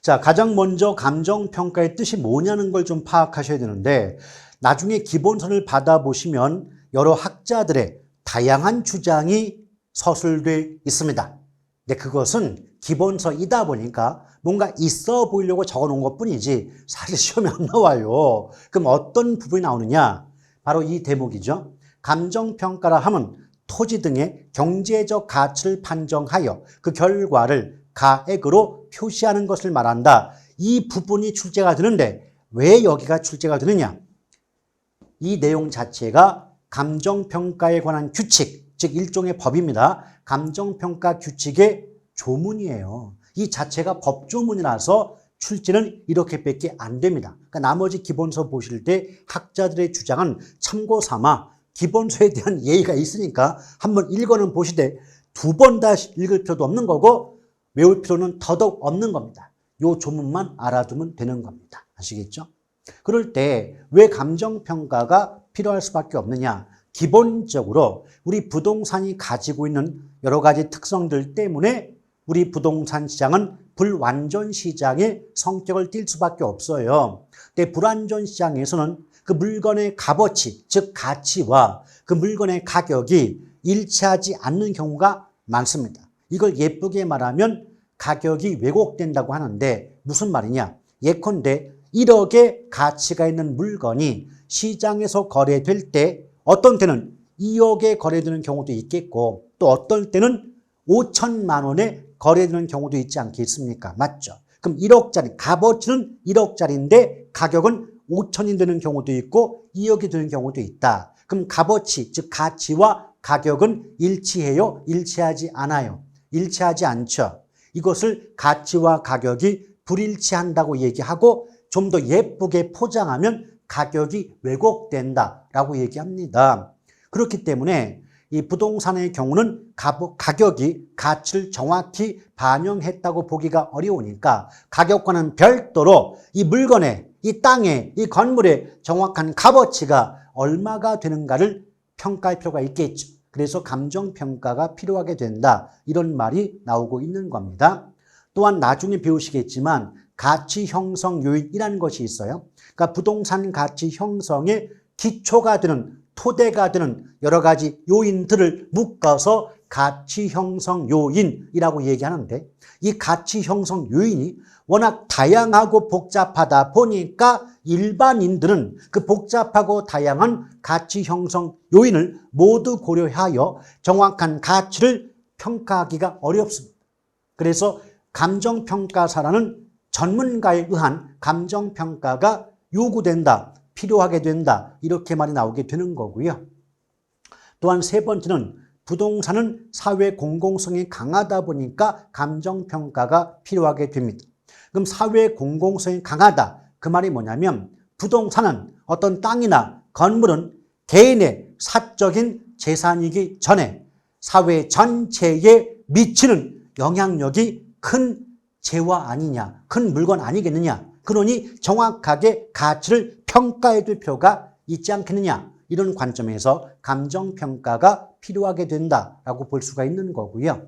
자, 가장 먼저 감정평가의 뜻이 뭐냐는 걸 좀 파악하셔야 되는데 나중에 기본서를 받아보시면 여러 학자들의 다양한 주장이 서술되어 있습니다. 근데 그것은 기본서이다 보니까 뭔가 있어 보이려고 적어놓은 것뿐이지 사실 시험에 안 나와요. 그럼 어떤 부분이 나오느냐? 바로 이 대목이죠. 감정평가라 하면 토지 등의 경제적 가치를 판정하여 그 결과를 가액으로 표시하는 것을 말한다. 이 부분이 출제가 되는데 왜 여기가 출제가 되느냐? 이 내용 자체가 감정평가에 관한 규칙, 즉 일종의 법입니다. 감정평가 규칙의 조문이에요. 이 자체가 법조문이라서 출제는 이렇게밖에 안 됩니다. 그러니까 나머지 기본서 보실 때 학자들의 주장은 참고 삼아 기본서에 대한 예의가 있으니까 한번 읽어는 보시되 두 번 다시 읽을 필요도 없는 거고 외울 필요는 더더욱 없는 겁니다. 이 조문만 알아두면 되는 겁니다. 아시겠죠? 그럴 때 왜 감정평가가 필요할 수밖에 없느냐? 기본적으로 우리 부동산이 가지고 있는 여러 가지 특성들 때문에 우리 부동산 시장은 불완전 시장의 성격을 띨 수밖에 없어요. 근데 불완전 시장에서는 그 물건의 값어치, 즉 가치와 그 물건의 가격이 일치하지 않는 경우가 많습니다. 이걸 예쁘게 말하면 가격이 왜곡된다고 하는데 무슨 말이냐? 예컨대 1억의 가치가 있는 물건이 시장에서 거래될 때 어떤 때는 2억에 거래되는 경우도 있겠고 또 어떤 때는 5천만 원에 거래되는 경우도 있지 않겠습니까? 맞죠? 그럼 1억짜리, 값어치는 1억짜리인데 가격은 5천이 되는 경우도 있고 2억이 되는 경우도 있다. 그럼 값어치, 즉 가치와 가격은 일치해요? 일치하지 않아요? 일치하지 않죠. 이것을 가치와 가격이 불일치한다고 얘기하고 좀 더 예쁘게 포장하면 가격이 왜곡된다라고 얘기합니다. 그렇기 때문에 이 부동산의 경우는 가격이 가치를 정확히 반영했다고 보기가 어려우니까 가격과는 별도로 이 물건의, 이 땅의, 이 건물의 정확한 값어치가 얼마가 되는가를 평가할 필요가 있겠죠. 그래서 감정평가가 필요하게 된다. 이런 말이 나오고 있는 겁니다. 또한 나중에 배우시겠지만 가치 형성 요인이라는 것이 있어요. 그러니까 부동산 가치 형성의 기초가 되는, 토대가 되는 여러 가지 요인들을 묶어서 가치 형성 요인이라고 얘기하는데 이 가치 형성 요인이 워낙 다양하고 복잡하다 보니까 일반인들은 그 복잡하고 다양한 가치 형성 요인을 모두 고려하여 정확한 가치를 평가하기가 어렵습니다. 그래서 감정평가사라는 전문가에 의한 감정평가가 요구된다, 필요하게 된다 이렇게 말이 나오게 되는 거고요. 또한 세 번째는 부동산은 사회 공공성이 강하다 보니까 감정평가가 필요하게 됩니다. 그럼 사회 공공성이 강하다 그 말이 뭐냐면 부동산은 어떤 땅이나 건물은 개인의 사적인 재산이기 전에 사회 전체에 미치는 영향력이 큰 재화 아니냐, 큰 물건 아니겠느냐. 그러니 정확하게 가치를 평가해 둘 필요가 있지 않겠느냐. 이런 관점에서 감정평가가 필요하게 된다라고 볼 수가 있는 거고요.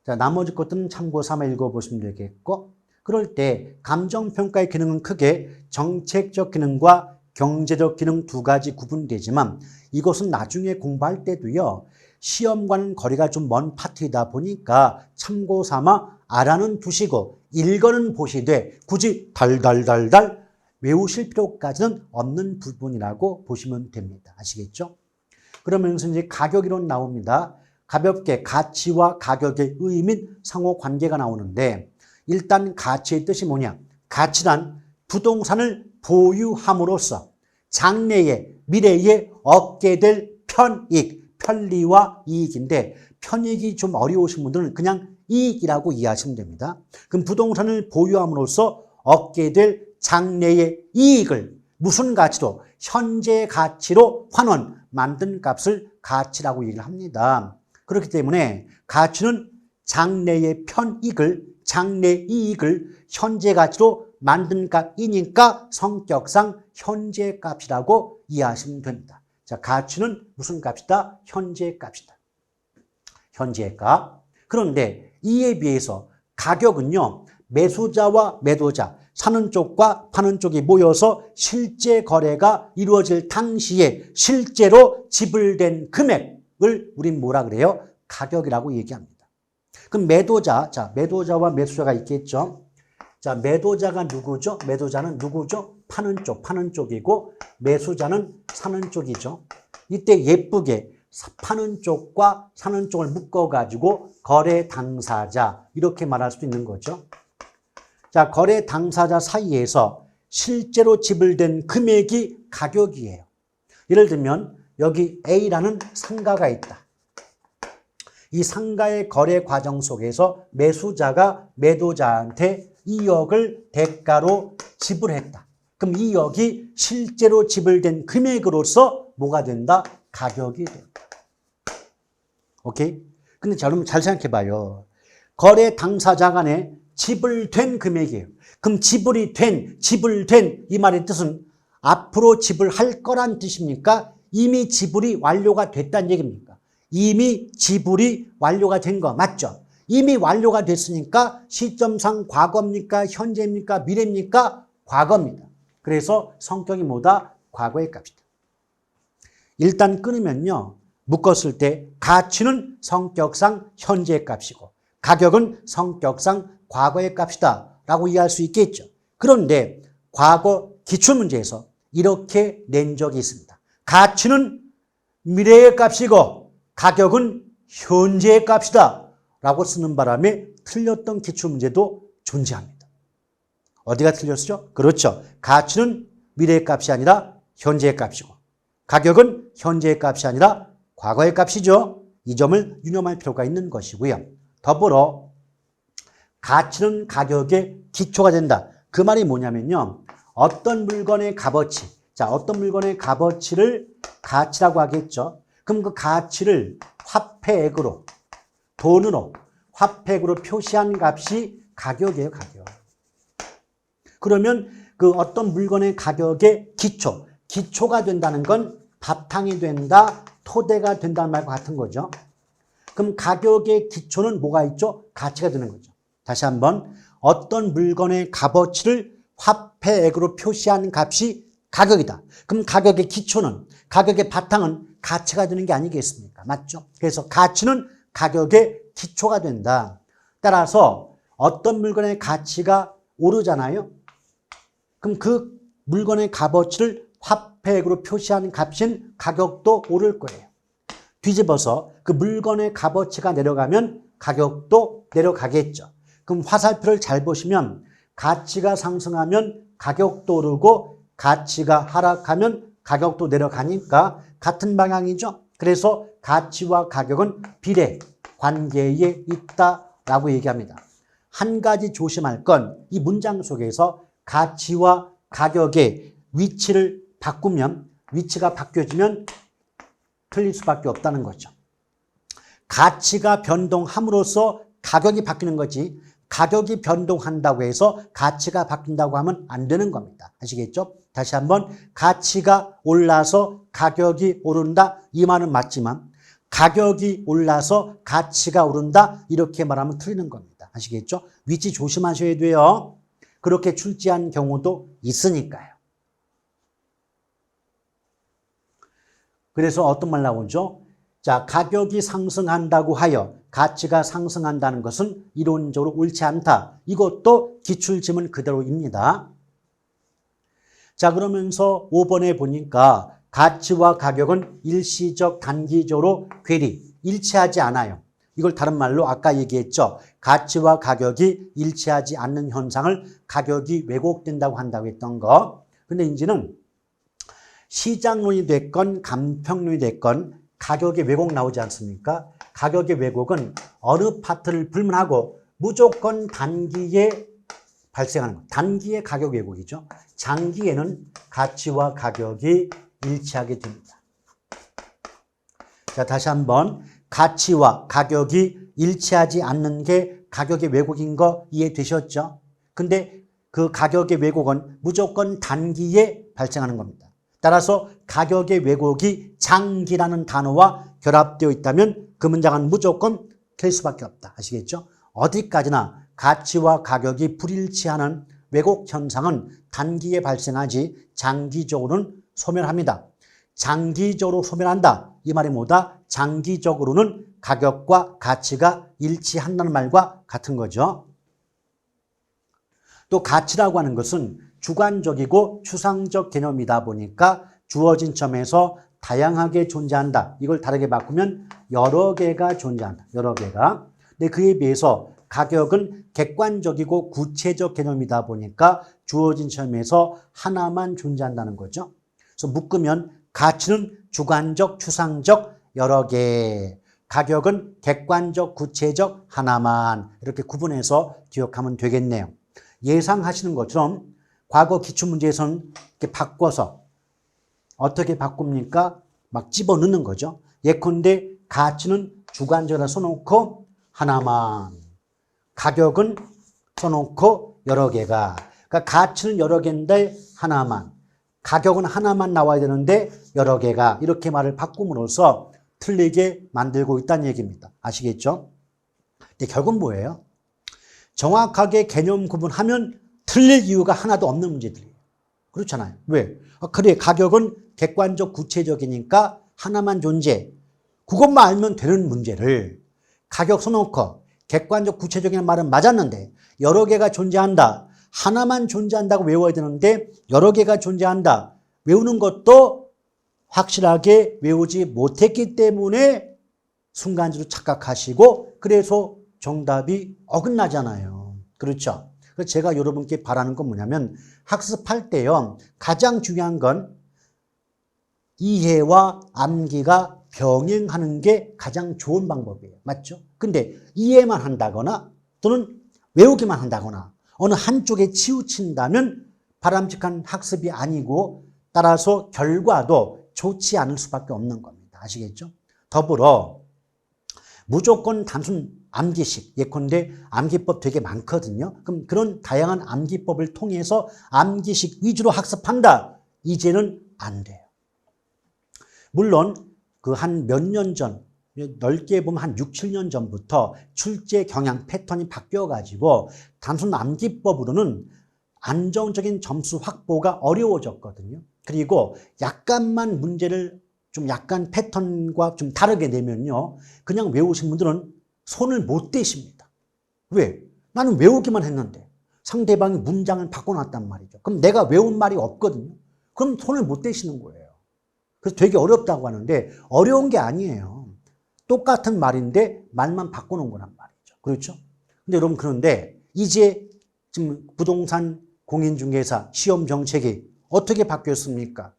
자, 나머지 것들은 참고 삼아 읽어보시면 되겠고, 그럴 때 감정평가의 기능은 크게 정책적 기능과 경제적 기능 두 가지 구분되지만 이것은 나중에 공부할 때도요. 시험과는 거리가 좀 먼 파트이다 보니까 참고 삼아 알아는 두시고 읽어는 보시되 굳이 달달달달 외우실 필요까지는 없는 부분이라고 보시면 됩니다. 아시겠죠? 그러면서 이제 가격이론 나옵니다. 가볍게 가치와 가격의 의미 상호 관계가 나오는데 일단 가치의 뜻이 뭐냐? 가치란 부동산을 보유함으로써 장래에 미래에 얻게 될 편익, 편리와 이익인데 편익이 좀 어려우신 분들은 그냥 이익이라고 이해하시면 됩니다. 그럼 부동산을 보유함으로써 얻게 될 장래의 이익을 무슨 가치로? 현재 가치로 환원, 만든 값을 가치라고 얘기를 합니다. 그렇기 때문에 가치는 장래의 편익을, 장래 이익을 현재 가치로 만든 값이니까 성격상 현재 값이라고 이해하시면 됩니다. 자, 가치는 무슨 값이다? 현재 값이다. 현재 값. 그런데 이에 비해서 가격은요, 매수자와 매도자, 사는 쪽과 파는 쪽이 모여서 실제 거래가 이루어질 당시에 실제로 지불된 금액을 우린 뭐라 그래요? 가격이라고 얘기합니다. 그럼 매도자, 자, 매도자와 매수자가 있겠죠? 자, 매도자가 누구죠? 매도자는 누구죠? 파는 쪽이고 매수자는 사는 쪽이죠. 이때 예쁘게 파는 쪽과 사는 쪽을 묶어가지고 거래 당사자 이렇게 말할 수도 있는 거죠. 자, 거래 당사자 사이에서 실제로 지불된 금액이 가격이에요. 예를 들면 여기 A라는 상가가 있다. 이 상가의 거래 과정 속에서 매수자가 매도자한테 2억을 대가로 지불했다. 그럼 2억이 실제로 지불된 금액으로서 뭐가 된다? 가격이 된다. 오케이? 근데 여러분 잘 생각해 봐요. 거래 당사자 간에 지불된 금액이에요. 그럼 지불된 이 말의 뜻은 앞으로 지불할 거란 뜻입니까? 이미 지불이 완료가 됐다는 얘기입니까? 이미 지불이 완료가 된 거 맞죠? 이미 완료가 됐으니까 시점상 과거입니까? 현재입니까? 미래입니까? 과거입니다. 그래서 성격이 뭐다? 과거의 값이다. 일단 끊으면요. 묶었을 때 가치는 성격상 현재의 값이고 가격은 성격상 과거의 값이다 라고 이해할 수 있겠죠. 그런데 과거 기출문제에서 이렇게 낸 적이 있습니다. 가치는 미래의 값이고 가격은 현재의 값이다 라고 쓰는 바람에 틀렸던 기출문제도 존재합니다. 어디가 틀렸죠? 그렇죠. 가치는 미래의 값이 아니라 현재의 값이고 가격은 현재의 값이 아니라 과거의 값이죠. 이 점을 유념할 필요가 있는 것이고요. 더불어 가치는 가격의 기초가 된다. 그 말이 뭐냐면요. 어떤 물건의 값어치, 자, 어떤 물건의 값어치를 가치라고 하겠죠. 그럼 그 가치를 화폐액으로, 돈으로, 화폐액으로 표시한 값이 가격이에요, 가격. 그러면 그 어떤 물건의 가격의 기초가 된다는 건 바탕이 된다, 토대가 된다는 말과 같은 거죠. 그럼 가격의 기초는 뭐가 있죠? 가치가 되는 거죠. 다시 한번 어떤 물건의 값어치를 화폐액으로 표시한 값이 가격이다. 그럼 가격의 기초는, 가격의 바탕은 가치가 되는 게 아니겠습니까? 맞죠? 그래서 가치는 가격의 기초가 된다. 따라서 어떤 물건의 가치가 오르잖아요. 그럼 그 물건의 값어치를 화폐액으로 표시한 값인 가격도 오를 거예요. 뒤집어서 그 물건의 값어치가 내려가면 가격도 내려가겠죠. 그럼 화살표를 잘 보시면 가치가 상승하면 가격도 오르고 가치가 하락하면 가격도 내려가니까 같은 방향이죠. 그래서 가치와 가격은 비례 관계에 있다라고 얘기합니다. 한 가지 조심할 건 이 문장 속에서 가치와 가격의 위치를 바꾸면, 위치가 바뀌어지면 틀릴 수밖에 없다는 거죠. 가치가 변동함으로써 가격이 바뀌는 거지, 가격이 변동한다고 해서 가치가 바뀐다고 하면 안 되는 겁니다. 아시겠죠? 다시 한번, 가치가 올라서 가격이 오른다, 이 말은 맞지만 가격이 올라서 가치가 오른다, 이렇게 말하면 틀리는 겁니다. 아시겠죠? 위치 조심하셔야 돼요. 그렇게 출제한 경우도 있으니까요. 그래서 어떤 말 나오죠? 자, 가격이 상승한다고 하여 가치가 상승한다는 것은 이론적으로 옳지 않다. 이것도 기출지문 그대로입니다. 자, 그러면서 5번에 보니까 가치와 가격은 일시적, 단기적으로 괴리, 일치하지 않아요. 이걸 다른 말로 아까 얘기했죠. 가치와 가격이 일치하지 않는 현상을 가격이 왜곡된다고 한다고 했던 거. 근데 이제는 시장론이 됐건 감평론이 됐건 가격의 왜곡 나오지 않습니까? 가격의 왜곡은 어느 파트를 불문하고 무조건 단기에 발생하는 것. 단기의 가격 왜곡이죠. 장기에는 가치와 가격이 일치하게 됩니다. 자, 다시 한번 가치와 가격이 일치하지 않는 게 가격의 왜곡인 거 이해되셨죠? 근데 그 가격의 왜곡은 무조건 단기에 발생하는 겁니다. 따라서 가격의 왜곡이 장기라는 단어와 결합되어 있다면 그 문장은 무조건 틀릴 수밖에 없다. 아시겠죠? 어디까지나 가치와 가격이 불일치하는 왜곡 현상은 단기에 발생하지 장기적으로는 소멸합니다. 장기적으로 소멸한다. 이 말이 뭐다? 장기적으로는 가격과 가치가 일치한다는 말과 같은 거죠. 또 가치라고 하는 것은 주관적이고 추상적 개념이다 보니까 주어진 점에서 다양하게 존재한다. 이걸 다르게 바꾸면 여러 개가 존재한다. 여러 개가. 근데 그에 비해서 가격은 객관적이고 구체적 개념이다 보니까 주어진 점에서 하나만 존재한다는 거죠. 그래서 묶으면 가치는 주관적, 추상적 여러 개. 가격은 객관적, 구체적 하나만. 이렇게 구분해서 기억하면 되겠네요. 예상하시는 것처럼 과거 기출문제에서는 이렇게 바꿔서 어떻게 바꿉니까? 막 집어넣는 거죠. 예컨대 가치는 주관적으로 써놓고 하나만, 가격은 써놓고 여러 개가. 그러니까 가치는 여러 개인데 하나만, 가격은 하나만 나와야 되는데 여러 개가. 이렇게 말을 바꿈으로써 틀리게 만들고 있다는 얘기입니다. 아시겠죠? 근데 결국은 뭐예요? 정확하게 개념 구분하면 틀릴 이유가 하나도 없는 문제들이에요. 그렇잖아요. 왜? 그래, 가격은 객관적, 구체적이니까 하나만 존재. 그것만 알면 되는 문제를 가격 써놓고 객관적, 구체적인 말은 맞았는데 여러 개가 존재한다. 하나만 존재한다고 외워야 되는데 여러 개가 존재한다. 외우는 것도 확실하게 외우지 못했기 때문에 순간적으로 착각하시고 그래서 정답이 어긋나잖아요. 그렇죠? 그래서 제가 여러분께 바라는 건 뭐냐면 학습할 때요. 가장 중요한 건 이해와 암기가 병행하는 게 가장 좋은 방법이에요. 맞죠? 근데 이해만 한다거나 또는 외우기만 한다거나 어느 한쪽에 치우친다면 바람직한 학습이 아니고 따라서 결과도 좋지 않을 수밖에 없는 겁니다. 아시겠죠? 더불어 무조건 단순 암기식, 예컨대 암기법 되게 많거든요. 그럼 그런 다양한 암기법을 통해서 암기식 위주로 학습한다. 이제는 안 돼요. 물론 그 한 몇 년 전, 넓게 보면 한 6, 7년 전부터 출제 경향 패턴이 바뀌어가지고 단순 암기법으로는 안정적인 점수 확보가 어려워졌거든요. 그리고 약간만 문제를 좀 약간 패턴과 좀 다르게 내면요. 그냥 외우신 분들은 손을 못 대십니다. 왜? 나는 외우기만 했는데 상대방이 문장을 바꿔놨단 말이죠. 그럼 내가 외운 말이 없거든요. 그럼 손을 못 대시는 거예요. 그래서 되게 어렵다고 하는데 어려운 게 아니에요. 똑같은 말인데 말만 바꿔놓은 거란 말이죠. 그렇죠? 근데 여러분 그런데 이제 지금 부동산 공인중개사 시험 정책이 어떻게 바뀌었습니까?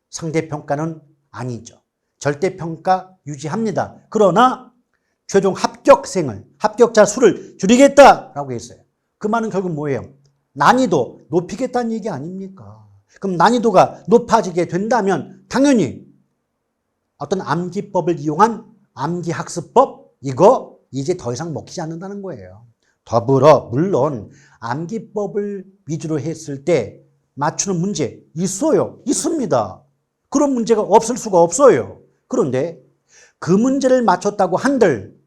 상대평가는 아니죠. 절대평가 유지합니다. 그러나 최종 합격자 수를 줄이겠다라고 했어요. 그 말은 결국 뭐예요? 난이도 높이겠다는 얘기 아닙니까? 그럼 난이도가 높아지게 된다면 당연히 어떤 암기법을 이용한 암기학습법 이거 이제 더 이상 먹히지 않는다는 거예요. 더불어 물론 암기법을 위주로 했을 때 맞추는 문제 있어요. 있습니다. 그런 문제가 없을 수가 없어요. 그런데 그 문제를 맞췄다고 한들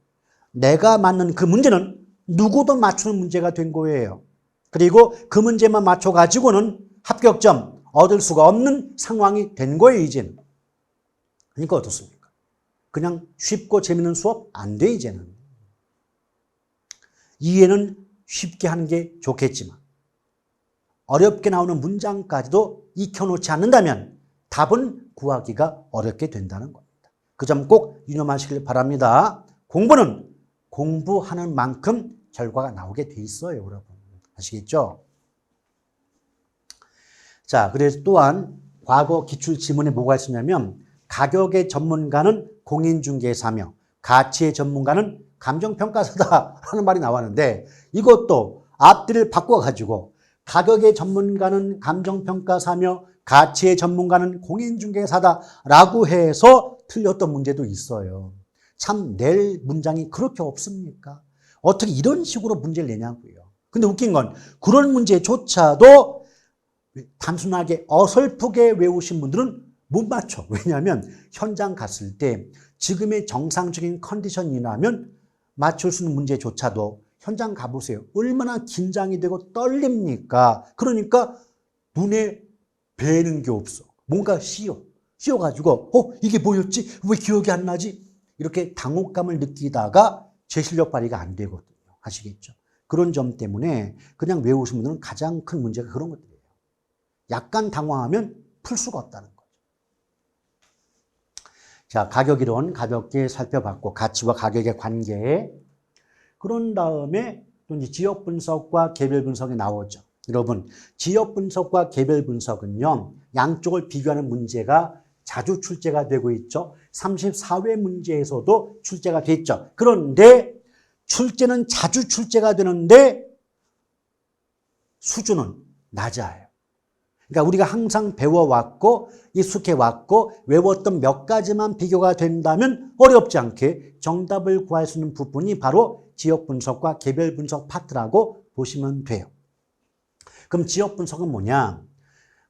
내가 맞는 그 문제는 누구도 맞추는 문제가 된 거예요. 그리고 그 문제만 맞춰가지고는 합격점 얻을 수가 없는 상황이 된 거예요, 이제는. 그러니까 어떻습니까? 그냥 쉽고 재밌는 수업 안 돼, 이제는. 이해는 쉽게 하는 게 좋겠지만 어렵게 나오는 문장까지도 익혀놓지 않는다면 답은 구하기가 어렵게 된다는 겁니다. 그 점 꼭 유념하시길 바랍니다. 공부는 공부하는 만큼 결과가 나오게 돼 있어요, 여러분. 아시겠죠? 자, 그래서 또한 과거 기출 지문에 뭐가 있었냐면 가격의 전문가는 공인중개사며 가치의 전문가는 감정평가사다 하는 말이 나왔는데 이것도 앞뒤를 바꿔가지고 가격의 전문가는 감정평가사며 가치의 전문가는 공인중개사다라고 해서 틀렸던 문제도 있어요. 참 낼 문장이 그렇게 없습니까? 어떻게 이런 식으로 문제를 내냐고요. 근데 웃긴 건 그런 문제조차도 단순하게 어설프게 외우신 분들은 못 맞춰. 왜냐하면 현장 갔을 때 지금의 정상적인 컨디션이라면 맞출 수 있는 문제조차도 현장 가보세요. 얼마나 긴장이 되고 떨립니까? 그러니까 눈에 뵈는 게 없어. 뭔가 씌어가지고 이게 뭐였지? 왜 기억이 안 나지? 이렇게 당혹감을 느끼다가 제 실력 발휘가 안 되거든요. 아시겠죠? 그런 점 때문에 그냥 외우시는 분들은 가장 큰 문제가 그런 것들이에요. 약간 당황하면 풀 수가 없다는 거죠. 자, 가격 이론 가볍게 살펴봤고 가치와 가격의 관계. 그런 다음에 또 이제 지역 분석과 개별 분석이 나오죠. 여러분, 지역 분석과 개별 분석은요, 양쪽을 비교하는 문제가 자주 출제가 되고 있죠. 34회 문제에서도 출제가 됐죠. 그런데 출제는 자주 출제가 되는데 수준은 낮아요. 그러니까 우리가 항상 배워왔고 익숙해왔고 외웠던 몇 가지만 비교가 된다면 어렵지 않게 정답을 구할 수 있는 부분이 바로 지역 분석과 개별 분석 파트라고 보시면 돼요. 그럼 지역 분석은 뭐냐?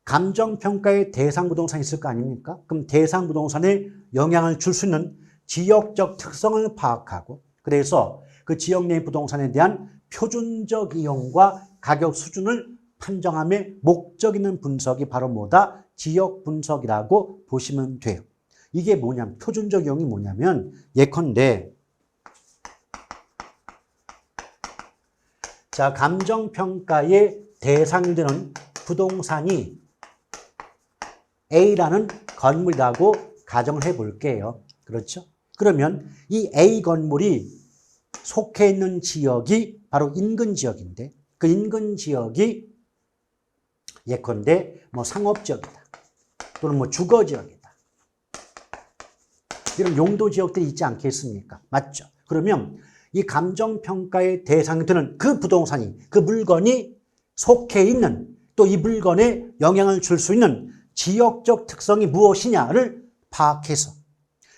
감정평가의 대상 부동산이 있을 거 아닙니까? 그럼 대상 부동산에 영향을 줄 수 있는 지역적 특성을 파악하고 그래서 그 지역 내 부동산에 대한 표준적 이용과 가격 수준을 판정함의 목적 있는 분석이 바로 뭐다? 지역 분석이라고 보시면 돼요. 이게 뭐냐면 표준적 이용이 뭐냐면 예컨대 자, 감정평가의 대상이 되는 부동산이 A라는 건물이라고 가정을 해볼게요. 그렇죠? 그러면 이 A 건물이 속해 있는 지역이 바로 인근 지역인데 그 인근 지역이 예컨대 뭐 상업지역이다. 또는 뭐 주거지역이다. 이런 용도 지역들이 있지 않겠습니까? 맞죠? 그러면 이 감정평가의 대상이 되는 그 부동산이, 그 물건이 속해 있는 또 이 물건에 영향을 줄 수 있는 지역적 특성이 무엇이냐를 파악해서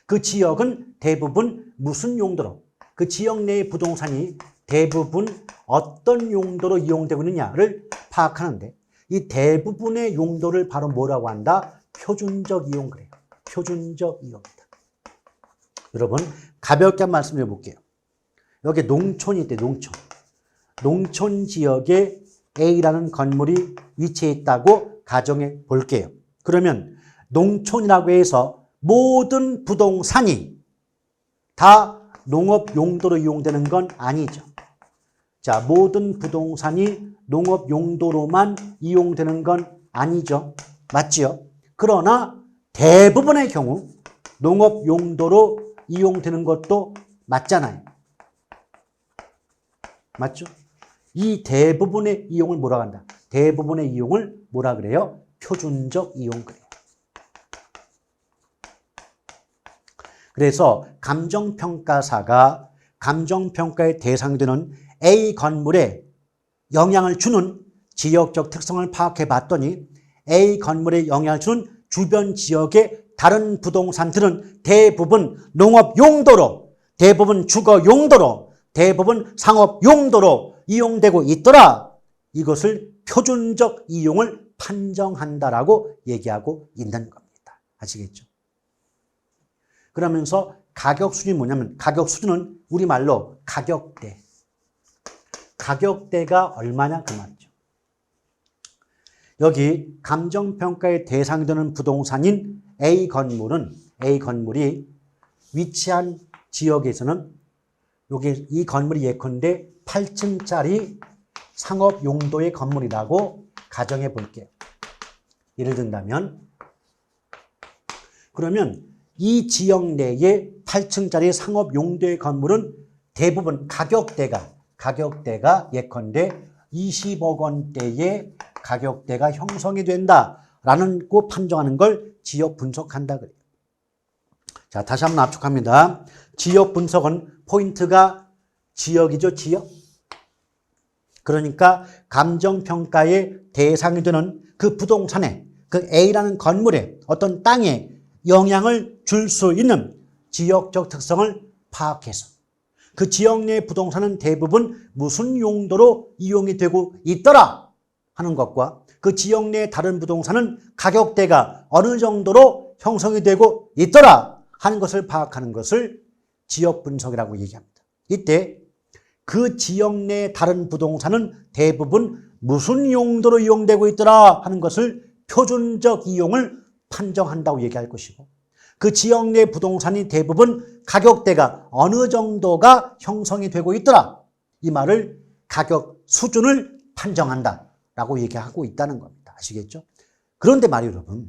그 지역은 대부분 무슨 용도로, 그 지역 내의 부동산이 대부분 어떤 용도로 이용되고 있느냐를 파악하는데 이 대부분의 용도를 바로 뭐라고 한다? 표준적 이용 그래요. 표준적 이용이다. 여러분 가볍게 한번 말씀드려 볼게요. 여기 농촌이 있대, 농촌. 농촌 지역에 A라는 건물이 위치해 있다고 가정해 볼게요. 그러면 농촌이라고 해서 모든 부동산이 다 농업 용도로 이용되는 건 아니죠. 자, 모든 부동산이 농업 용도로만 이용되는 건 아니죠. 맞지요? 그러나 대부분의 경우 농업 용도로 이용되는 것도 맞잖아요. 맞죠? 이 대부분의 이용을 뭐라고 한다? 대부분의 이용을 뭐라 그래요? 표준적 이용 그래요. 그래서 감정평가사가 감정평가의 대상이 되는 A 건물에 영향을 주는 지역적 특성을 파악해 봤더니 A 건물에 영향을 주는 주변 지역의 다른 부동산들은 대부분 농업 용도로, 대부분 주거 용도로, 대부분 상업 용도로 이용되고 있더라. 이것을 표준적 이용을 판정한다라고 얘기하고 있는 겁니다. 아시겠죠? 그러면서 가격 수준이 뭐냐면 가격 수준은 우리말로 가격대. 가격대가 얼마냐 그 말이죠. 여기 감정평가의 대상이 되는 부동산인 A 건물이 위치한 지역에서는 여기 이 건물이 예컨대 8층짜리 상업 용도의 건물이라고 가정해 볼게요. 예를 든다면 그러면 이 지역 내에 8층짜리 상업 용도의 건물은 대부분 가격대가 예컨대 20억 원대의 가격대가 형성이 된다라는 거 판정하는 걸 지역 분석한다 그래요. 자, 다시 한번 압축합니다. 지역 분석은 포인트가 지역이죠, 지역. 그러니까 감정평가의 대상이 되는 그 부동산에, 그 A라는 건물에, 어떤 땅에 영향을 줄 수 있는 지역적 특성을 파악해서 그 지역 내 부동산은 대부분 무슨 용도로 이용이 되고 있더라 하는 것과 그 지역 내 다른 부동산은 가격대가 어느 정도로 형성이 되고 있더라 하는 것을 파악하는 것을 지역 분석이라고 얘기합니다. 이때 그 지역 내 다른 부동산은 대부분 무슨 용도로 이용되고 있더라 하는 것을 표준적 이용을 판정한다고 얘기할 것이고, 그 지역 내 부동산이 대부분 가격대가 어느 정도가 형성이 되고 있더라, 이 말을 가격 수준을 판정한다라고 얘기하고 있다는 겁니다. 아시겠죠? 그런데 말이에요, 여러분.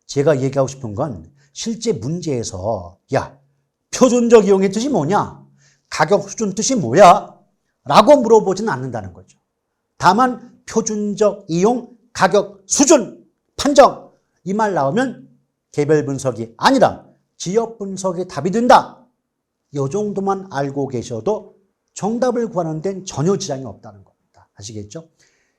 제가 얘기하고 싶은 건 실제 문제에서 야, 표준적 이용의 뜻이 뭐냐? 가격 수준 뜻이 뭐야? 라고 물어보지는 않는다는 거죠. 다만 표준적 이용 가격 수준 판정, 이 말 나오면 개별 분석이 아니라 지역 분석이 답이 된다. 이 정도만 알고 계셔도 정답을 구하는 데는 전혀 지장이 없다는 겁니다. 아시겠죠?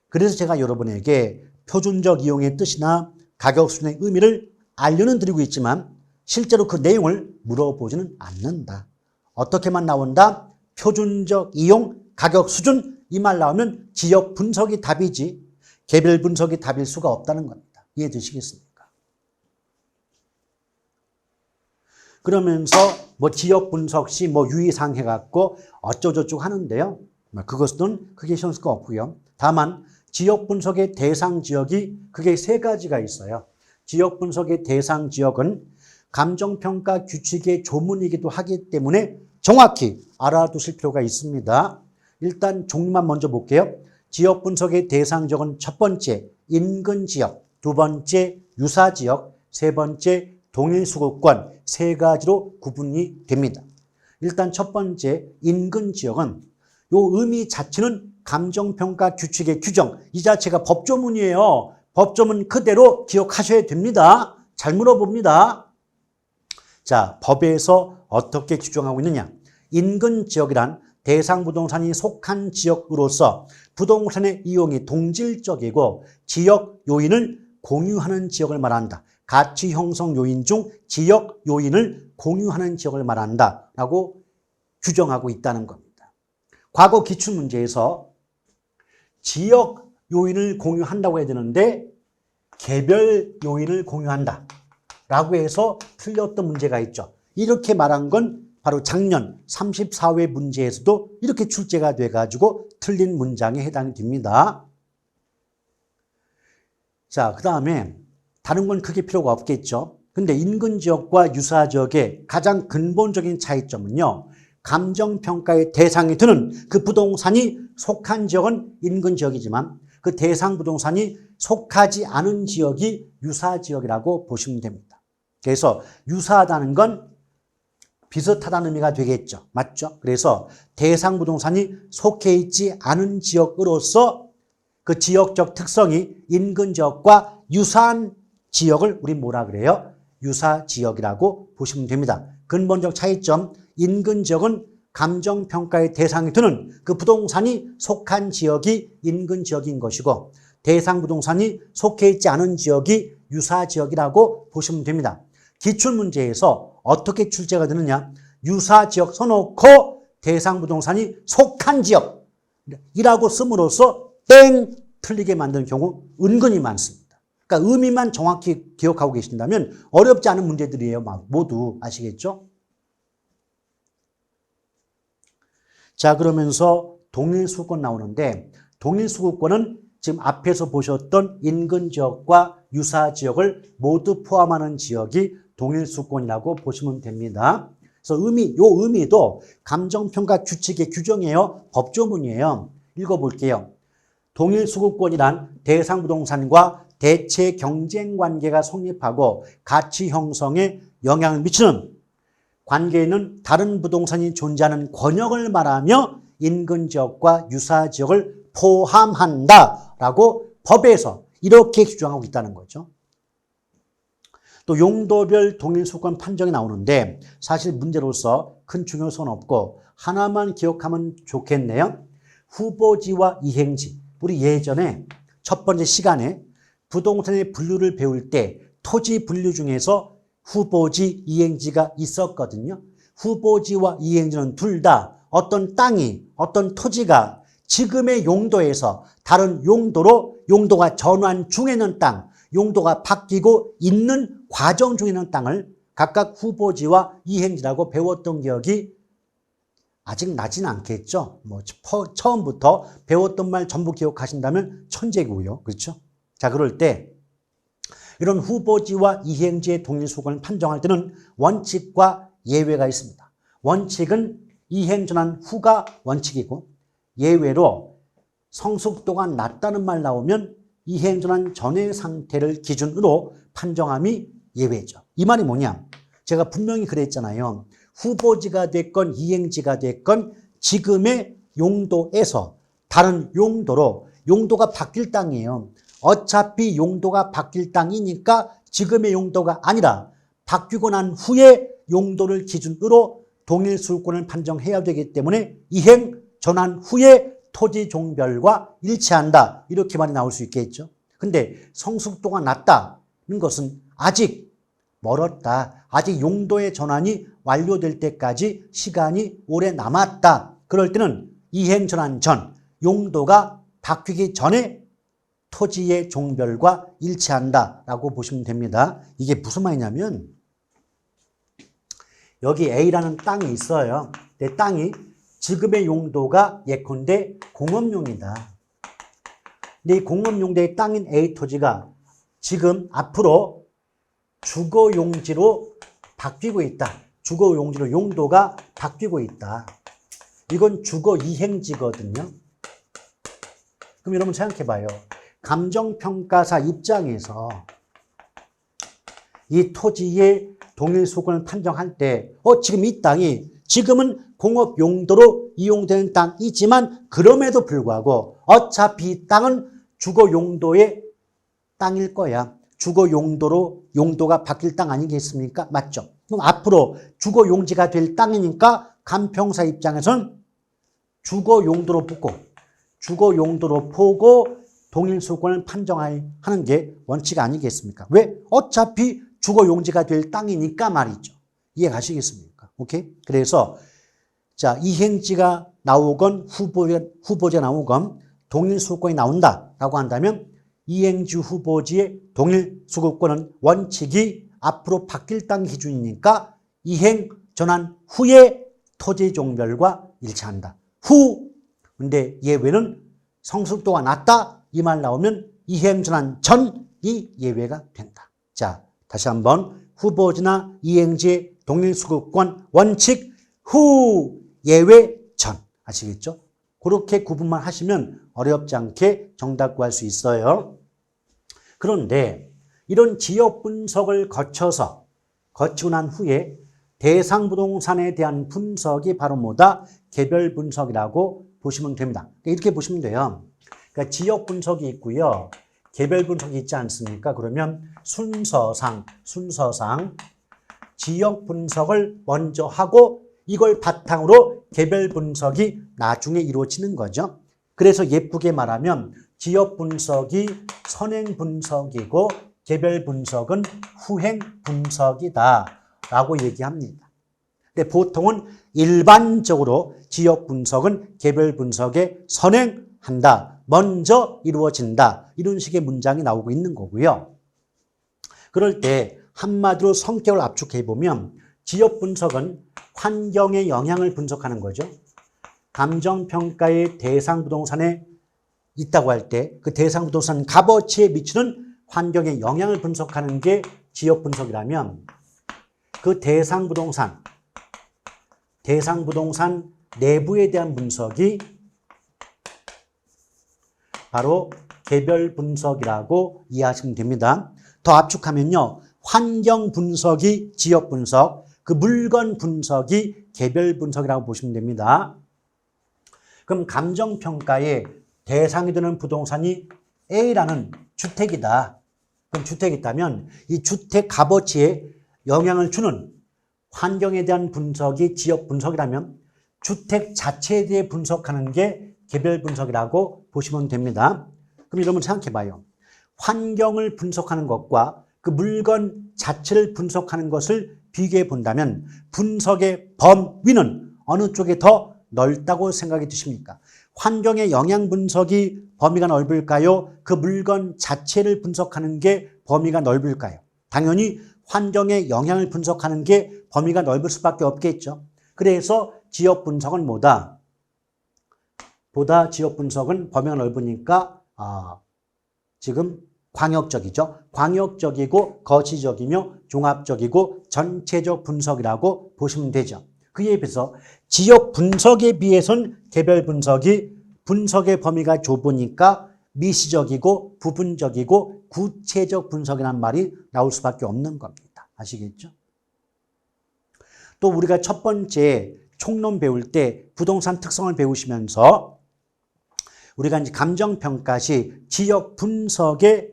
그래서 제가 여러분에게 표준적 이용의 뜻이나 가격 수준의 의미를 알려는 드리고 있지만 실제로 그 내용을 물어보지는 않는다. 어떻게만 나온다? 표준적 이용 가격 수준, 이 말 나오면 지역 분석이 답이지 개별 분석이 답일 수가 없다는 겁니다. 이해되시겠습니까? 그러면서 뭐 지역 분석 시 뭐 유의사항 해갖고 어쩌고저쩌고 하는데요. 그것은 크게 신경 쓸 거 없고요. 다만 지역 분석의 대상 지역이 그게 세 가지가 있어요. 지역 분석의 대상 지역은 감정평가 규칙의 조문이기도 하기 때문에 정확히 알아두실 필요가 있습니다. 일단 종류만 먼저 볼게요. 지역 분석의 대상 지역은 첫 번째 인근 지역, 두 번째 유사 지역, 세 번째 동일 수급권, 세 가지로 구분이 됩니다. 일단 첫 번째 인근 지역은 요 의미 자체는 감정평가 규칙의 규정, 이 자체가 법조문이에요. 법조문 그대로 기억하셔야 됩니다. 잘 물어봅니다. 자, 법에서 어떻게 규정하고 있느냐? 인근 지역이란 대상 부동산이 속한 지역으로서 부동산의 이용이 동질적이고 지역 요인을 공유하는 지역을 말한다. 가치 형성 요인 중 지역 요인을 공유하는 지역을 말한다 라고 규정하고 있다는 겁니다. 과거 기출문제에서 지역 요인을 공유한다고 해야 되는데 개별 요인을 공유한다 라고 해서 틀렸던 문제가 있죠. 이렇게 말한 건 바로 작년 34회 문제에서도 이렇게 출제가 돼가지고 틀린 문장에 해당이 됩니다. 자, 그 다음에 다른 건 크게 필요가 없겠죠. 근데 인근 지역과 유사 지역의 가장 근본적인 차이점은요, 감정평가의 대상이 되는 그 부동산이 속한 지역은 인근 지역이지만 그 대상 부동산이 속하지 않은 지역이 유사 지역이라고 보시면 됩니다. 그래서 유사하다는 건 비슷하다는 의미가 되겠죠. 맞죠? 그래서 대상 부동산이 속해 있지 않은 지역으로서 그 지역적 특성이 인근 지역과 유사한 지역을 우리 뭐라 그래요? 유사 지역이라고 보시면 됩니다. 근본적 차이점, 인근 지역은 감정평가의 대상이 되는 그 부동산이 속한 지역이 인근 지역인 것이고 대상 부동산이 속해 있지 않은 지역이 유사 지역이라고 보시면 됩니다. 기출문제에서 어떻게 출제가 되느냐? 유사 지역 써놓고 대상 부동산이 속한 지역이라고 씀으로써 땡! 틀리게 만드는 경우 은근히 많습니다. 그러니까 의미만 정확히 기억하고 계신다면 어렵지 않은 문제들이에요. 모두 아시겠죠? 자, 그러면서 동일수급권 나오는데 동일수급권은 지금 앞에서 보셨던 인근 지역과 유사 지역을 모두 포함하는 지역이 동일수급권이라고 보시면 됩니다. 그래서 요 의미도 감정평가 규칙의 규정이에요. 법조문이에요. 읽어볼게요. 동일수급권이란 대상 부동산과 대체 경쟁 관계가 성립하고 가치 형성에 영향을 미치는 관계에는 다른 부동산이 존재하는 권역을 말하며 인근 지역과 유사 지역을 포함한다라고 법에서 이렇게 규정하고 있다는 거죠. 또 용도별 동일수급권 판정이 나오는데 사실 문제로서 큰 중요성은 없고 하나만 기억하면 좋겠네요. 후보지와 이행지. 우리 예전에 첫 번째 시간에 부동산의 분류를 배울 때 토지 분류 중에서 후보지, 이행지가 있었거든요. 후보지와 이행지는 둘 다 어떤 땅이, 어떤 토지가 지금의 용도에서 다른 용도로 용도가 전환 중에 있는 땅, 용도가 바뀌고 있는 과정 중에 있는 땅을 각각 후보지와 이행지라고 배웠던 기억이 아직 나진 않겠죠. 뭐 처음부터 배웠던 말 전부 기억하신다면 천재고요. 그렇죠? 자, 그럴 때 이런 후보지와 이행지의 동일 수록권을 판정할 때는 원칙과 예외가 있습니다. 원칙은 이행 전환 후가 원칙이고 예외로 성숙도가 낮다는 말 나오면 이행 전환 전의 상태를 기준으로 판정함이 예외죠. 이 말이 뭐냐? 제가 분명히 그랬잖아요. 후보지가 됐건 이행지가 됐건 지금의 용도에서 다른 용도로 용도가 바뀔 땅이에요. 어차피 용도가 바뀔 땅이니까 지금의 용도가 아니라 바뀌고 난 후에 용도를 기준으로 동일 수록권을 판정해야 되기 때문에 이행 전환 후에 토지 종별과 일치한다. 이렇게 말이 나올 수 있겠죠. 근데 성숙도가 낮다는 것은 아직 멀었다. 아직 용도의 전환이 완료될 때까지 시간이 오래 남았다. 그럴 때는 이행 전환 전 용도가 바뀌기 전에 토지의 종별과 일치한다라고 보시면 됩니다. 이게 무슨 말이냐면 여기 A라는 땅이 있어요. 내 땅이 지금의 용도가 예컨대 공업용이다. 근데 이 공업용대의 땅인 A 토지가 지금 앞으로 주거용지로 바뀌고 있다. 주거용지로 용도가 바뀌고 있다. 이건 주거이행지거든요. 그럼 여러분 생각해 봐요. 감정평가사 입장에서 이 토지의 동일 수록권을 판정할 때 지금 이 땅이 지금은 공업 용도로 이용되는 땅이지만 그럼에도 불구하고 어차피 이 땅은 주거 용도의 땅일 거야. 주거 용도로 용도가 바뀔 땅 아니겠습니까? 맞죠? 그럼 앞으로 주거 용지가 될 땅이니까 감평사 입장에서는 주거 용도로 보고 주거 용도로 보고 동일 수록권을 판정하는 게 원칙 아니겠습니까? 왜? 어차피 주거 용지가 될 땅이니까 말이죠. 이해 가시겠습니까? 오케이? 그래서 자, 이행지가 나오건 후보지가 나오건 동일 수록권이 나온다라고 한다면 이행지 후보지의 동일 수록권은 원칙이 앞으로 바뀔 땅 기준이니까 이행 전환 후에 토지 종별과 일치한다. 후. 근데 예외는 성숙도가 낮다. 이 말 나오면 이행 전환 전이 예외가 된다. 자, 다시 한번 후보지나 이행지의 동일 수록권 원칙 후 예외 전 아시겠죠? 그렇게 구분만 하시면 어렵지 않게 정답 구할 수 있어요. 그런데 이런 지역 분석을 거치고 난 후에 대상 부동산에 대한 분석이 바로 뭐다? 개별 분석이라고 보시면 됩니다. 이렇게 보시면 돼요. 그러니까 지역 분석이 있고요. 개별 분석이 있지 않습니까? 그러면 순서상 지역 분석을 먼저 하고 이걸 바탕으로 개별 분석이 나중에 이루어지는 거죠. 그래서 예쁘게 말하면 지역 분석이 선행 분석이고 개별 분석은 후행 분석이다 라고 얘기합니다. 근데 보통은 일반적으로 지역 분석은 개별 분석에 선행한다. 먼저 이루어진다. 이런 식의 문장이 나오고 있는 거고요. 그럴 때 한마디로 성격을 압축해보면 지역 분석은 환경의 영향을 분석하는 거죠. 감정평가의 대상 부동산에 있다고 할 때 그 대상 부동산 값어치에 미치는 환경의 영향을 분석하는 게 지역 분석이라면 그 대상 부동산 내부에 대한 분석이 바로 개별 분석이라고 이해하시면 됩니다. 더 압축하면요. 환경 분석이 지역 분석, 그 물건 분석이 개별 분석이라고 보시면 됩니다. 그럼 감정평가의 대상이 되는 부동산이 A라는 주택이다. 그럼 주택이 있다면 이 주택 값어치에 영향을 주는 환경에 대한 분석이 지역 분석이라면 주택 자체에 대해 분석하는 게 개별 분석이라고 보시면 됩니다. 그럼 여러분 생각해 봐요. 환경을 분석하는 것과 그 물건 자체를 분석하는 것을 비교해 본다면 분석의 범위는 어느 쪽에 더 넓다고 생각이 드십니까? 환경의 영향 분석이 범위가 넓을까요? 그 물건 자체를 분석하는 게 범위가 넓을까요? 당연히 환경의 영향을 분석하는 게 범위가 넓을 수밖에 없겠죠. 그래서 지역 분석은 뭐다? 보다 지역 분석은 범위가 넓으니까 지금 광역적이죠. 광역적이고 거시적이며 종합적이고 전체적 분석이라고 보시면 되죠. 그에 비해서 지역 분석에 비해서는 개별 분석이 분석의 범위가 좁으니까 미시적이고 부분적이고 구체적 분석이란 말이 나올 수밖에 없는 겁니다. 아시겠죠? 또 우리가 첫 번째 총론 배울 때 부동산 특성을 배우시면서 우리가 이제 감정평가 시 지역 분석의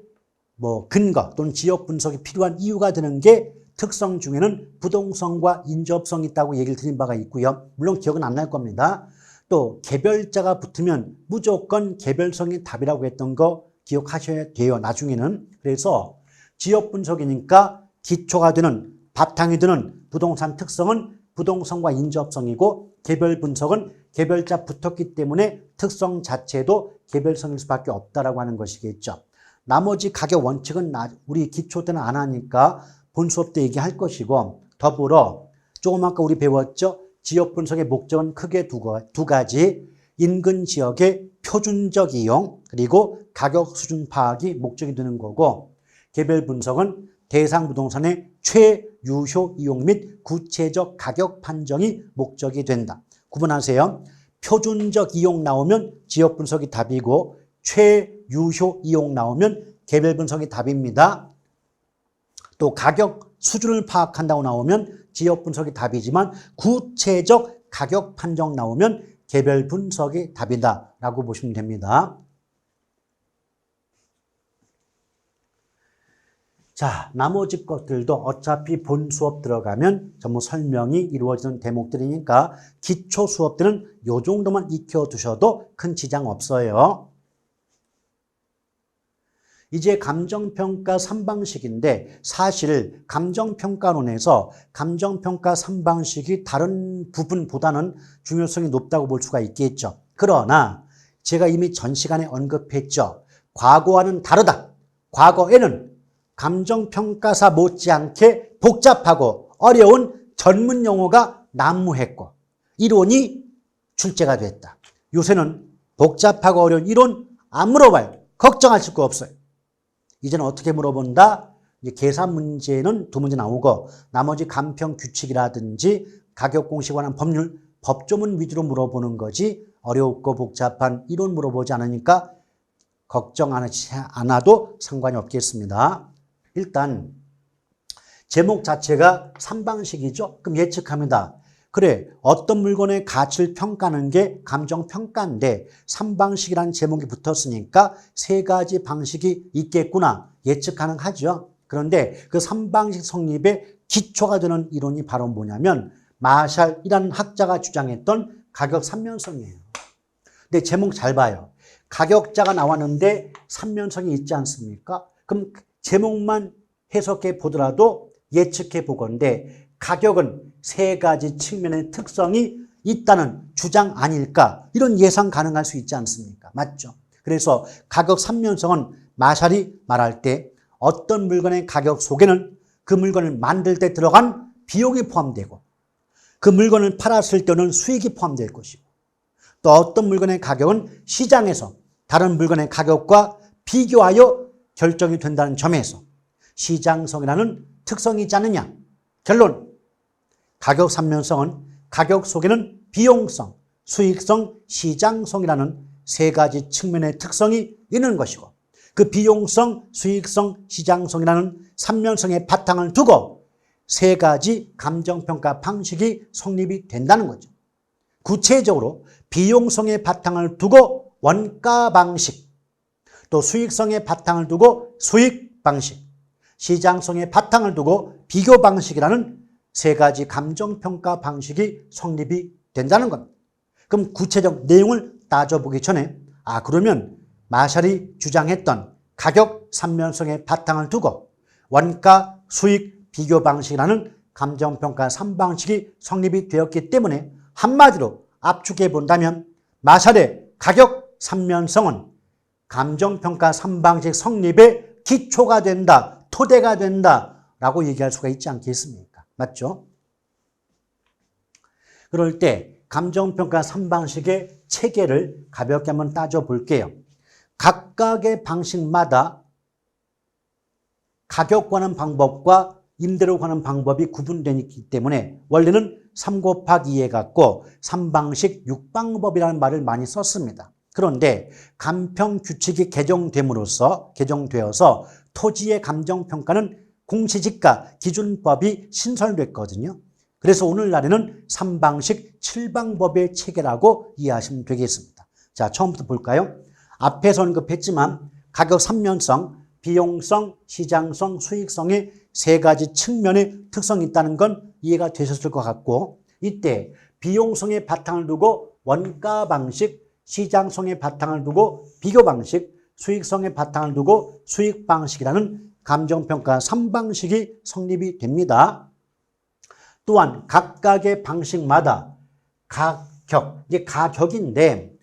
근거 또는 지역 분석이 필요한 이유가 되는 게 특성 중에는 부동성과 인접성이 있다고 얘기를 드린 바가 있고요. 물론 기억은 안 날 겁니다. 또 개별자가 붙으면 무조건 개별성이 답이라고 했던 거 기억하셔야 돼요. 나중에는. 그래서 지역 분석이니까 기초가 되는 바탕이 되는 부동산 특성은 부동성과 인접성이고 개별 분석은 개별자 붙었기 때문에 특성 자체도 개별성일 수밖에 없다라고 하는 것이겠죠. 나머지 가격 원칙은 우리 기초 때는 안 하니까 본 수업 때 얘기할 것이고 더불어 조금 아까 우리 배웠죠. 지역 분석의 목적은 크게 두 가지. 인근 지역의 표준적 이용 그리고 가격 수준 파악이 목적이 되는 거고 개별 분석은 대상 부동산의 최유효 이용 및 구체적 가격 판정이 목적이 된다. 구분하세요. 표준적 이용 나오면 지역 분석이 답이고 최유효 이용 나오면 개별 분석이 답입니다. 또 가격 수준을 파악한다고 나오면 지역 분석이 답이지만 구체적 가격 판정 나오면 개별 분석이 답이다라고 보시면 됩니다. 자, 나머지 것들도 어차피 본 수업 들어가면 전부 설명이 이루어지는 대목들이니까 기초 수업 때는 이 정도만 익혀두셔도 큰 지장 없어요. 이제 감정평가 3방식인데 사실 감정평가론에서 감정평가 3방식이 다른 부분보다는 중요성이 높다고 볼 수가 있겠죠. 그러나 제가 이미 전 시간에 언급했죠. 과거와는 다르다. 과거에는 감정평가사 못지않게 복잡하고 어려운 전문 용어가 난무했고 이론이 출제가 됐다. 요새는 복잡하고 어려운 이론 안 물어봐요. 걱정하실 거 없어요. 이제는 어떻게 물어본다? 이제 계산 문제는 2문제 나오고 나머지 간평 규칙이라든지 가격 공식에 관한 법률, 법조문 위주로 물어보는 거지 어렵고 복잡한 이론 물어보지 않으니까 걱정 않아도 상관이 없겠습니다. 일단 제목 자체가 3방식이죠. 그럼 예측합니다. 그래, 어떤 물건의 가치를 평가하는 게 감정평가인데 3방식이라는 제목이 붙었으니까 3가지 방식이 있겠구나 예측 가능하죠. 그런데 그 3방식 성립의 기초가 되는 이론이 바로 뭐냐면 마샬이라는 학자가 주장했던 가격 3면성이에요. 근데 제목 잘 봐요. 가격자가 나왔는데 3면성이 있지 않습니까? 그럼 제목만 해석해 보더라도 예측해 보건데 가격은 3가지 측면의 특성이 있다는 주장 아닐까 이런 예상 가능할 수 있지 않습니까? 맞죠? 그래서 가격 3면성은 마샬이 말할 때 어떤 물건의 가격 속에는 그 물건을 만들 때 들어간 비용이 포함되고 그 물건을 팔았을 때는 수익이 포함될 것이고 또 어떤 물건의 가격은 시장에서 다른 물건의 가격과 비교하여 결정이 된다는 점에서 시장성이라는 특성이 있지 않느냐. 결론, 가격 3면성은 가격 속에는 비용성, 수익성, 시장성이라는 3가지 측면의 특성이 있는 것이고 그 비용성, 수익성, 시장성이라는 3면성의 바탕을 두고 3가지 감정평가 방식이 성립이 된다는 거죠. 구체적으로 비용성의 바탕을 두고 원가 방식, 또 수익성의 바탕을 두고 수익 방식, 시장성의 바탕을 두고 비교 방식이라는 3가지 감정평가 방식이 성립이 된다는 겁니다. 그럼 구체적 내용을 따져보기 전에 그러면 마샬이 주장했던 가격 3면성의 바탕을 두고 원가, 수익, 비교 방식이라는 감정평가 3방식이 성립이 되었기 때문에 한마디로 압축해 본다면 마샬의 가격 3면성은 감정평가 3방식 성립의 기초가 된다, 토대가 된다라고 얘기할 수가 있지 않겠습니까? 맞죠? 그럴 때 감정평가 3방식의 체계를 가볍게 한번 따져볼게요. 각각의 방식마다 가격 관한 방법과 임대료 관한 방법이 구분되기 때문에 원래는 3 곱하기 2에 갖고 3방식 6방법이라는 말을 많이 썼습니다. 그런데 감평규칙이 개정되어서 토지의 감정평가는 공시지가 기준법이 신설됐거든요. 그래서 오늘날에는 3방식 7방법의 체계라고 이해하시면 되겠습니다. 자, 처음부터 볼까요? 앞에서 언급했지만 가격 3면성, 비용성, 시장성, 수익성의 세 가지 측면의 특성이 있다는 건 이해가 되셨을 것 같고, 이때 비용성의 바탕을 두고 원가 방식, 시장성의 바탕을 두고 비교 방식, 수익성의 바탕을 두고 수익 방식이라는 감정평가 3방식이 성립이 됩니다. 또한 각각의 방식마다 가격, 이게 가격인데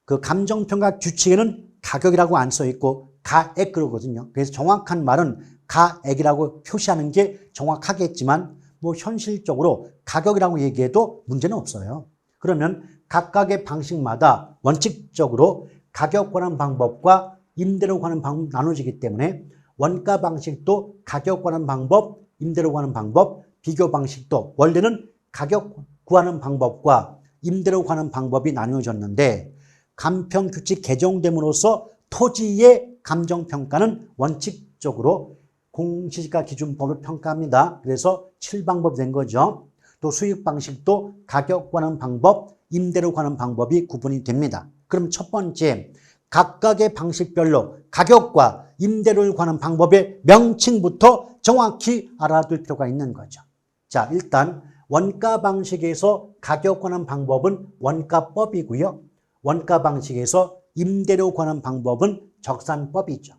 그 감정평가 규칙에는 가격이라고 안 써 있고 가액 그러거든요. 그래서 정확한 말은 가액이라고 표시하는 게 정확하겠지만 뭐 현실적으로 가격이라고 얘기해도 문제는 없어요. 그러면 각각의 방식마다 원칙적으로 가격 관한 방법과 임대료 관한 방법 나눠지기 때문에 원가 방식도 가격 관한 방법, 임대료 관한 방법, 비교 방식도 원래는 가격 구하는 방법과 임대료 관한 방법이 나누어졌는데 감평규칙 개정됨으로써 토지의 감정평가는 원칙적으로 공시지가 기준법을 평가합니다. 그래서 7방법이 된 거죠. 또 수익 방식도 가격 관한 방법, 임대료 관한 방법이 구분이 됩니다. 그럼 첫 번째, 각각의 방식별로 가격과 임대료를 관한 방법의 명칭부터 정확히 알아둘 필요가 있는 거죠. 자, 일단 원가 방식에서 가격 관한 방법은 원가법이고요. 원가 방식에서 임대료 관한 방법은 적산법이죠.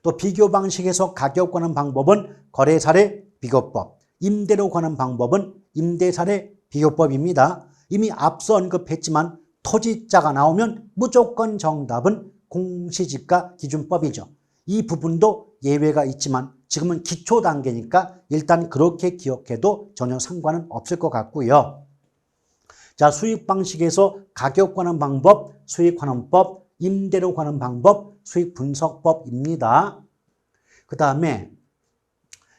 또 비교 방식에서 가격 관한 방법은 거래사례 비교법, 임대료 관한 방법은 임대사례 비교법입니다. 이미 앞서 언급했지만 토지자가 나오면 무조건 정답은 공시지가 기준법이죠. 이 부분도 예외가 있지만 지금은 기초 단계니까 일단 그렇게 기억해도 전혀 상관은 없을 것 같고요. 자, 수익 방식에서 가격 관한 방법, 수익 관한법, 임대료 관한 방법, 수익 분석법입니다. 그 다음에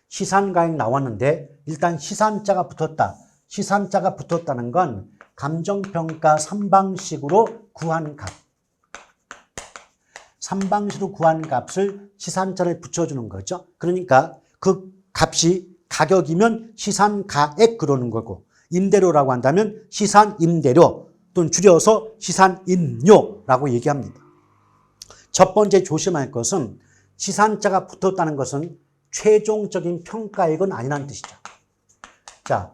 시산가액 나왔는데 일단 시산자가 붙었다. 시산자가 붙었다는 건 감정평가 3방식으로 구한 값. 3방식으로 구한 값을 시산자를 붙여주는 거죠. 그러니까 그 값이 가격이면 시산가액 그러는 거고 임대료라고 한다면 시산임대료 또는 줄여서 시산임료라고 얘기합니다. 첫 번째 조심할 것은 시산자가 붙었다는 것은 최종적인 평가액은 아니라는 뜻이죠. 자,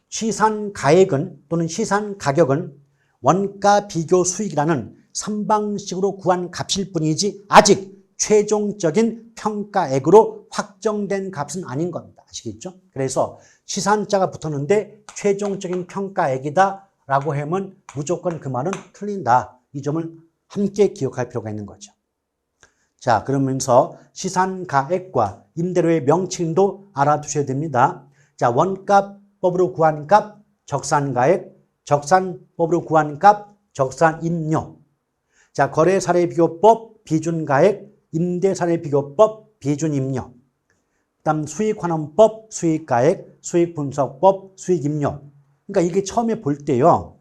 시산가액은 또는 시산가격은 원가 비교 수익이라는 3방식으로 구한 값일 뿐이지 아직 최종적인 평가액으로 확정된 값은 아닌 겁니다. 아시겠죠? 그래서 시산자가 붙었는데 최종적인 평가액이다 라고 하면 무조건 그 말은 틀린다. 이 점을 함께 기억할 필요가 있는 거죠. 자, 그러면서 시산가액과 임대료의 명칭도 알아두셔야 됩니다. 자, 원가법으로 구한 값, 적산가액, 적산법으로 구한 값, 적산임료. 자, 거래사례비교법, 비준가액, 임대사례비교법, 비준임료. 그다음 수익환원법, 수익가액, 수익분석법, 수익임료. 그러니까 이게 처음에 볼 때요.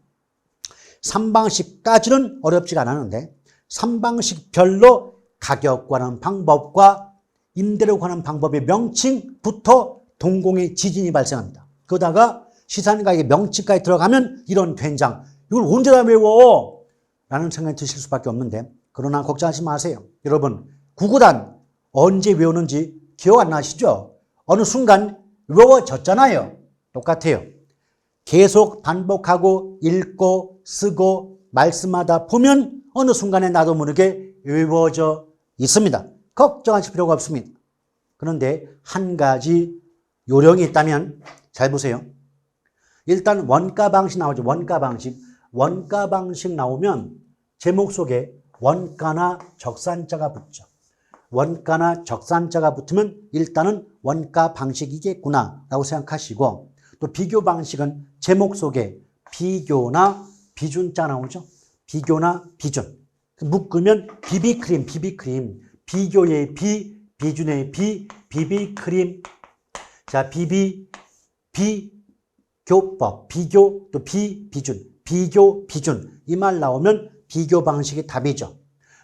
3방식까지는 어렵지가 않았는데 3방식별로 가격 관한 방법과 임대료 관한 방법의 명칭부터 동공의 지진이 발생합니다. 그러다가 시산가액의 명칭까지 들어가면 이런 된장, 이걸 언제 다 외워? 라는 생각이 드실 수밖에 없는데 그러나 걱정하지 마세요. 여러분, 구구단 언제 외우는지 기억 안 나시죠? 어느 순간 외워졌잖아요. 똑같아요. 계속 반복하고 읽고 쓰고 말씀하다 보면 어느 순간에 나도 모르게 외워져 있습니다. 걱정하실 필요가 없습니다. 그런데 한 가지 요령이 있다면 잘 보세요. 일단 원가 방식 나오죠. 원가 방식. 원가 방식 나오면 제목 속에 원가나 적산자가 붙죠. 원가나 적산자가 붙으면 일단은 원가 방식이겠구나 라고 생각하시고 또 비교 방식은 제목 속에 비교나 비준자 나오죠. 비교나 비준. 묶으면 비비크림. 비교의 비, 비준의 비, 비비크림. 자, 비교법, 비교 또 비비준, 비교, 비준. 이 말 나오면 비교 방식이 답이죠.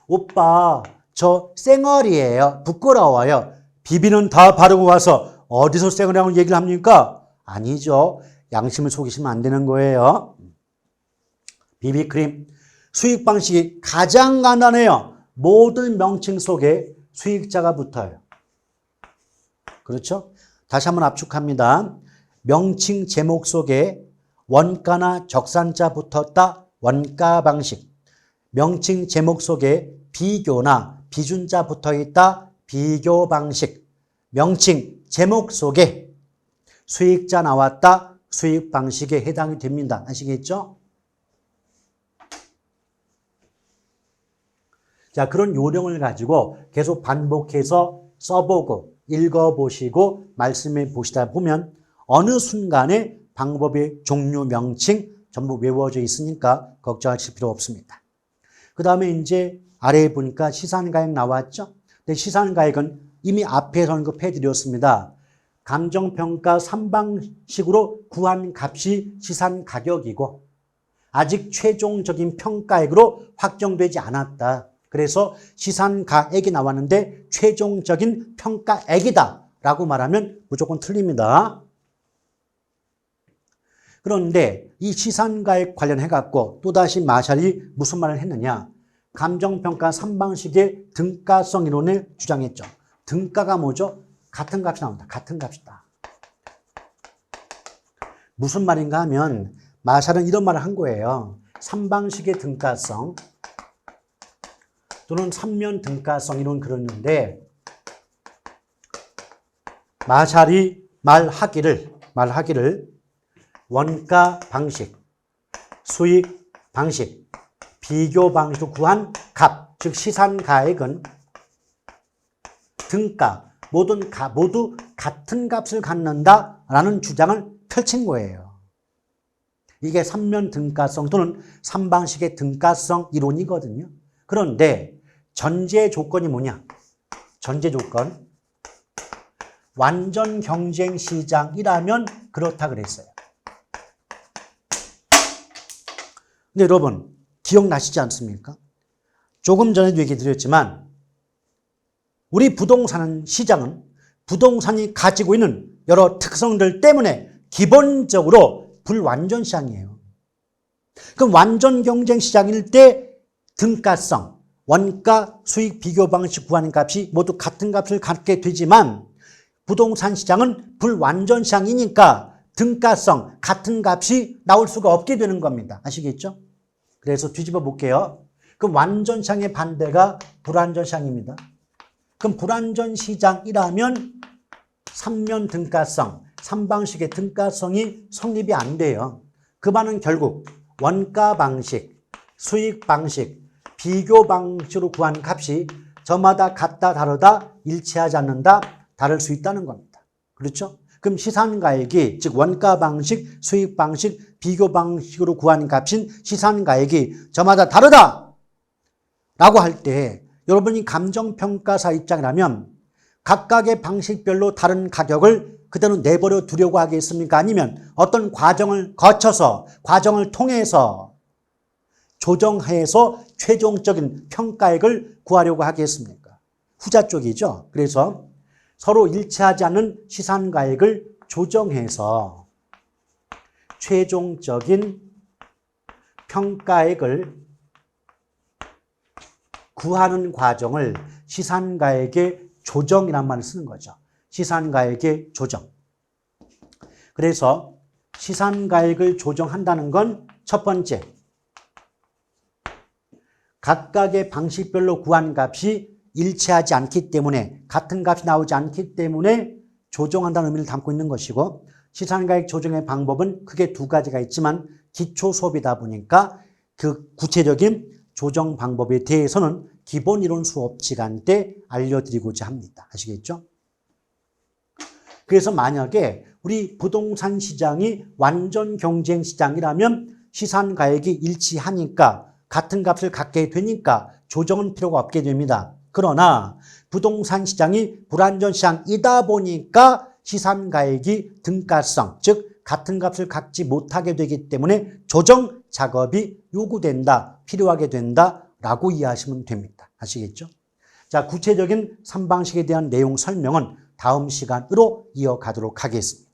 오빠, 저 쌩얼이에요. 부끄러워요. 비비는 다 바르고 와서 어디서 쌩얼이라고 얘기를 합니까? 아니죠. 양심을 속이시면 안 되는 거예요. 비비크림. 수익 방식이 가장 간단해요. 모든 명칭 속에 수익자가 붙어요. 그렇죠? 다시 한번 압축합니다. 명칭 제목 속에 원가나 적산자 붙었다. 원가 방식. 명칭 제목 속에 비교나 비준자 붙어있다. 비교 방식. 명칭 제목 속에 수익자 나왔다. 수익 방식에 해당이 됩니다. 아시겠죠? 자, 그런 요령을 가지고 계속 반복해서 써보고 읽어보시고 말씀해 보시다 보면 어느 순간에 방법의 종류 명칭 전부 외워져 있으니까 걱정하실 필요 없습니다. 그 다음에 이제 아래에 보니까 시산가액 나왔죠? 근데 시산가액은 이미 앞에서 언급해 드렸습니다. 감정평가 3방식으로 구한 값이 시산가격이고 아직 최종적인 평가액으로 확정되지 않았다. 그래서 시산가액이 나왔는데 최종적인 평가액이다 라고 말하면 무조건 틀립니다. 그런데 이 시산가액 관련해 갖고 또다시 마샬이 무슨 말을 했느냐. 감정평가 3방식의 등가성 이론을 주장했죠. 등가가 뭐죠? 같은 값이 나온다. 같은 값이다. 무슨 말인가 하면 마샬은 이런 말을 한 거예요. 3방식의 등가성 또는 3면 등가성 이론 그랬는데 마샬이 말하기를 원가 방식, 수익 방식, 비교 방식으로 구한 값, 즉 시산가액은 등가, 모두 같은 값을 갖는다라는 주장을 펼친 거예요. 이게 3면 등가성 또는 3방식의 등가성 이론이거든요. 그런데 전제 조건이 뭐냐? 전제 조건. 완전 경쟁 시장이라면 그렇다 그랬어요. 근데 여러분 기억나시지 않습니까? 조금 전에도 얘기 드렸지만 우리 부동산 시장은 부동산이 가지고 있는 여러 특성들 때문에 기본적으로 불완전 시장이에요. 그럼 완전 경쟁 시장일 때 등가성, 원가, 수익 비교 방식 구하는 값이 모두 같은 값을 갖게 되지만 부동산 시장은 불완전 시장이니까 등가성, 같은 값이 나올 수가 없게 되는 겁니다. 아시겠죠? 그래서 뒤집어 볼게요. 그럼 완전 시장의 반대가 불완전 시장입니다. 그럼 불완전 시장이라면 3면 등가성, 3방식의 등가성이 성립이 안 돼요. 그 말은 결국 원가 방식, 수익 방식, 비교 방식으로 구한 값이 저마다 같다, 다르다, 일치하지 않는다, 다를 수 있다는 겁니다. 그렇죠? 그럼 시산가액이 즉 원가 방식, 수익 방식, 비교 방식으로 구한 값인 시산가액이 저마다 다르다 라고 할 때 여러분이 감정평가사 입장이라면 각각의 방식별로 다른 가격을 그대로 내버려 두려고 하겠습니까? 아니면 어떤 과정을 거쳐서 과정을 통해서 조정해서 최종적인 평가액을 구하려고 하겠습니까? 후자 쪽이죠. 그래서 서로 일치하지 않는 시산가액을 조정해서 최종적인 평가액을 구하는 과정을 시산가액의 조정이라는 말을 쓰는 거죠. 시산가액의 조정. 그래서 시산가액을 조정한다는 건 첫 번째, 각각의 방식별로 구한 값이 일치하지 않기 때문에 같은 값이 나오지 않기 때문에 조정한다는 의미를 담고 있는 것이고 시산가액 조정의 방법은 크게 두 가지가 있지만 기초 수업이다 보니까 그 구체적인 조정 방법에 대해서는 기본 이론 수업 시간 때 알려드리고자 합니다. 아시겠죠? 그래서 만약에 우리 부동산 시장이 완전 경쟁 시장이라면 시산가액이 일치하니까 같은 값을 갖게 되니까 조정은 필요가 없게 됩니다. 그러나 부동산 시장이 불안전 시장이다 보니까 시산가액이 등가성, 즉 같은 값을 갖지 못하게 되기 때문에 조정 작업이 요구된다, 필요하게 된다라고 이해하시면 됩니다. 아시겠죠? 자, 구체적인 3방식에 대한 내용 설명은 다음 시간으로 이어가도록 하겠습니다.